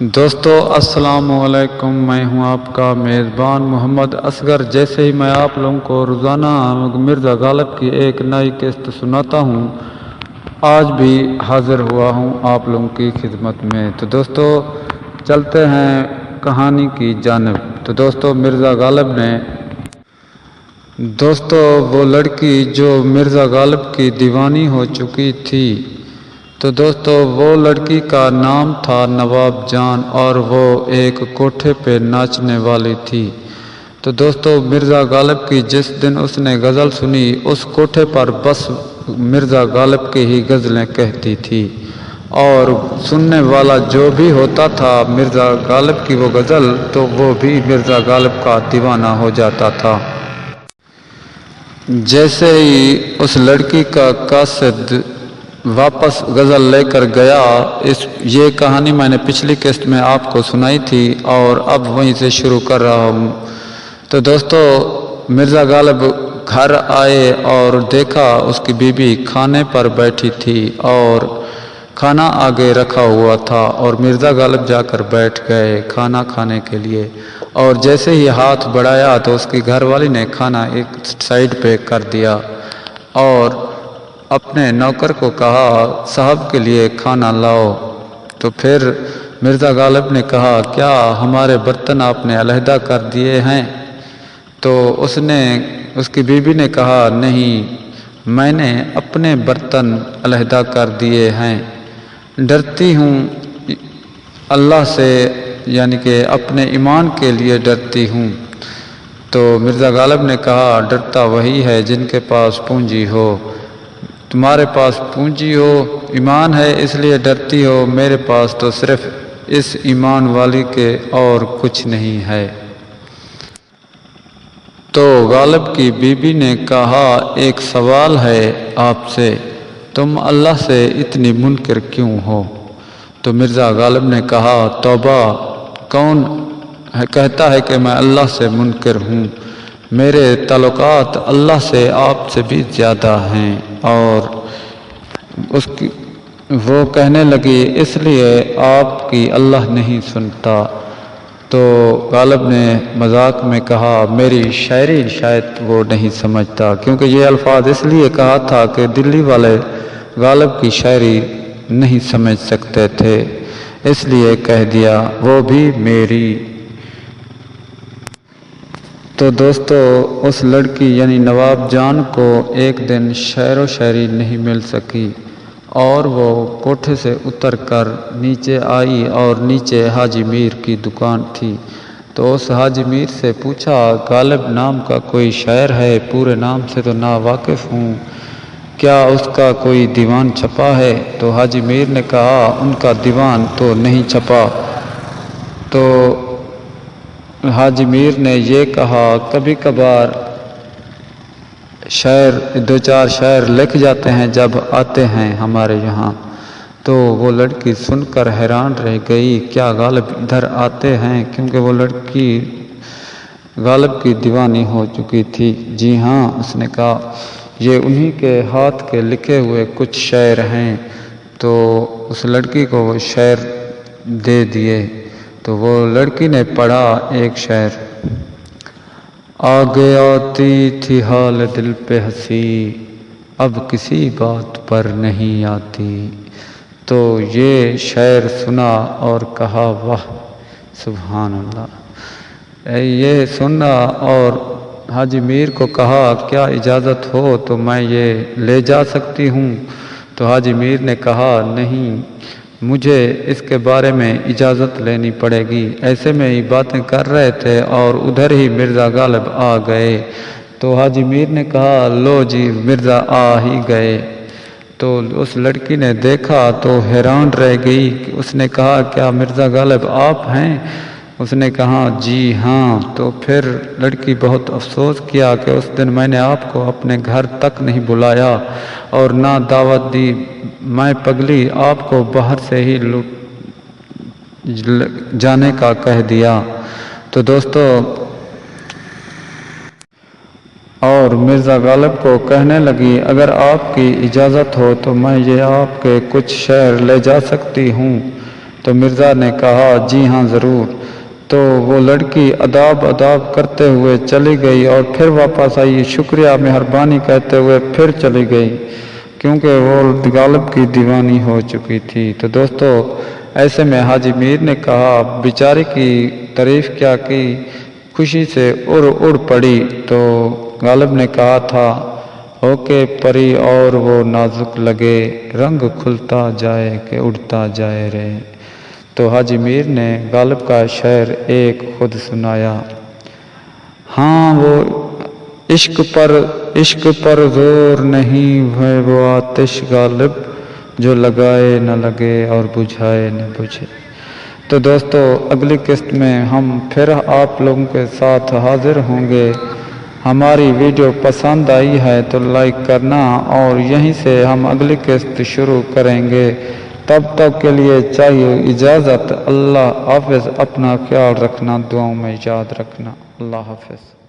دوستو السلام علیکم، میں ہوں آپ کا میزبان محمد اصغر۔ جیسے ہی میں آپ لوگوں کو روزانہ مرزا غالب کی ایک نئی قسط سناتا ہوں، آج بھی حاضر ہوا ہوں آپ لوگوں کی خدمت میں۔ تو دوستو چلتے ہیں کہانی کی جانب۔ تو دوستو مرزا غالب نے وہ لڑکی جو مرزا غالب کی دیوانی ہو چکی تھی، تو دوستو وہ لڑکی کا نام تھا نواب جان، اور وہ ایک کوٹھے پہ ناچنے والی تھی۔ تو دوستو مرزا غالب کی جس دن اس نے غزل سنی، اس کوٹھے پر بس مرزا غالب کی ہی غزلیں کہتی تھی، اور سننے والا جو بھی ہوتا تھا مرزا غالب کی وہ غزل، تو وہ بھی مرزا غالب کا دیوانہ ہو جاتا تھا۔ جیسے ہی اس لڑکی کا قاصد واپس غزل لے کر گیا، یہ کہانی میں نے پچھلی قسط میں آپ کو سنائی تھی، اور اب وہیں سے شروع کر رہا ہوں۔ تو دوستو مرزا غالب گھر آئے اور دیکھا اس کی بیوی کھانے پر بیٹھی تھی اور کھانا آگے رکھا ہوا تھا، اور مرزا غالب جا کر بیٹھ گئے کھانا کھانے کے لیے، اور جیسے ہی ہاتھ بڑھایا تو اس کی گھر والی نے کھانا ایک سائیڈ پہ کر دیا، اور اپنے نوکر کو کہا صاحب کے لیے کھانا لاؤ۔ تو پھر مرزا غالب نے کہا کیا ہمارے برتن آپ نے علیحدہ کر دیے ہیں؟ تو اس کی بیوی نے کہا نہیں، میں نے اپنے برتن علیحدہ کر دیے ہیں، ڈرتی ہوں اللہ سے، یعنی کہ اپنے ایمان کے لیے ڈرتی ہوں۔ تو مرزا غالب نے کہا ڈرتا وہی ہے جن کے پاس پونجی ہو، تمہارے پاس پونجی ہو، ایمان ہے اس لیے ڈرتی ہو، میرے پاس تو صرف اس ایمان والی کے اور کچھ نہیں ہے۔ تو غالب کی بیوی نے کہا ایک سوال ہے آپ سے، تم اللہ سے اتنی منکر کیوں ہو؟ تو مرزا غالب نے کہا توبہ، کون کہتا ہے کہ میں اللہ سے منکر ہوں؟ میرے تعلقات اللہ سے آپ سے بھی زیادہ ہیں۔ اور وہ کہنے لگی اس لیے آپ کی اللہ نہیں سنتا۔ تو غالب نے مذاق میں کہا میری شاعری شاید وہ نہیں سمجھتا، کیونکہ یہ الفاظ اس لیے کہا تھا کہ دلی والے غالب کی شاعری نہیں سمجھ سکتے تھے، اس لیے کہہ دیا وہ بھی میری۔ تو دوستو اس لڑکی یعنی نواب جان کو ایک دن شعر و شاعری نہیں مل سکی، اور وہ کوٹھے سے اتر کر نیچے آئی، اور نیچے حاجی میر کی دکان تھی۔ تو اس حاجی میر سے پوچھا غالب نام کا کوئی شاعر ہے؟ پورے نام سے تو نا واقف ہوں، کیا اس کا کوئی دیوان چھپا ہے؟ تو حاجی میر نے کہا ان کا دیوان تو نہیں چھپا۔ تو حاجی میر نے یہ کہا کبھی کبھار دو چار شعر لکھ جاتے ہیں جب آتے ہیں ہمارے یہاں۔ تو وہ لڑکی سن کر حیران رہ گئی، کیا غالب ادھر آتے ہیں؟ کیونکہ وہ لڑکی غالب کی دیوانی ہو چکی تھی۔ جی ہاں، اس نے کہا یہ انہی کے ہاتھ کے لکھے ہوئے کچھ شعر ہیں۔ تو اس لڑکی کو وہ شعر دے دیے۔ تو وہ لڑکی نے پڑھا ایک شعر، آگے آتی تھی حال دل پہ ہنسی، اب کسی بات پر نہیں آتی۔ تو یہ شعر سنا اور کہا واہ سبحان اللہ، یہ سنا، اور حاجی میر کو کہا کیا اجازت ہو تو میں یہ لے جا سکتی ہوں؟ تو حاجی میر نے کہا نہیں، مجھے اس کے بارے میں اجازت لینی پڑے گی۔ ایسے میں ہی باتیں کر رہے تھے اور ادھر ہی مرزا غالب آ گئے۔ تو حاجی میر نے کہا لو جی مرزا آ ہی گئے۔ تو اس لڑکی نے دیکھا تو حیران رہ گئی، اس نے کہا کیا مرزا غالب آپ ہیں؟ اس نے کہا جی ہاں۔ تو پھر لڑکی بہت افسوس کیا کہ اس دن میں نے آپ کو اپنے گھر تک نہیں بلایا اور نہ دعوت دی، میں پگلی آپ کو باہر سے ہی جانے کا کہہ دیا۔ تو دوستو اور مرزا غالب کو کہنے لگی اگر آپ کی اجازت ہو تو میں یہ آپ کے کچھ شعر لے جا سکتی ہوں۔ تو مرزا نے کہا جی ہاں ضرور۔ تو وہ لڑکی اداب کرتے ہوئے چلی گئی اور پھر واپس آئی، شکریہ مہربانی کہتے ہوئے پھر چلی گئی، کیونکہ وہ غالب کی دیوانی ہو چکی تھی۔ تو دوستو ایسے میں حاجی میر نے کہا بیچاری کی تعریف کیا کی، خوشی سے اڑ پڑی۔ تو غالب نے کہا تھا ہو کے پری اور وہ نازک لگے، رنگ کھلتا جائے کہ اڑتا جائے رے۔ تو حاجی میر نے غالب کا شعر ایک خود سنایا۔ ہاں وہ عشق پر زور نہیں ہے وہ آتش غالب، جو لگائے نہ لگے اور بجھائے نہ بجھے۔ تو دوستو اگلی قسط میں ہم پھر آپ لوگوں کے ساتھ حاضر ہوں گے۔ ہماری ویڈیو پسند آئی ہے تو لائک کرنا، اور یہیں سے ہم اگلی قسط شروع کریں گے۔ تب تک کے لیے چاہیے اجازت۔ اللہ حافظ، اپنا خیال رکھنا، دعاؤں میں یاد رکھنا۔ اللہ حافظ۔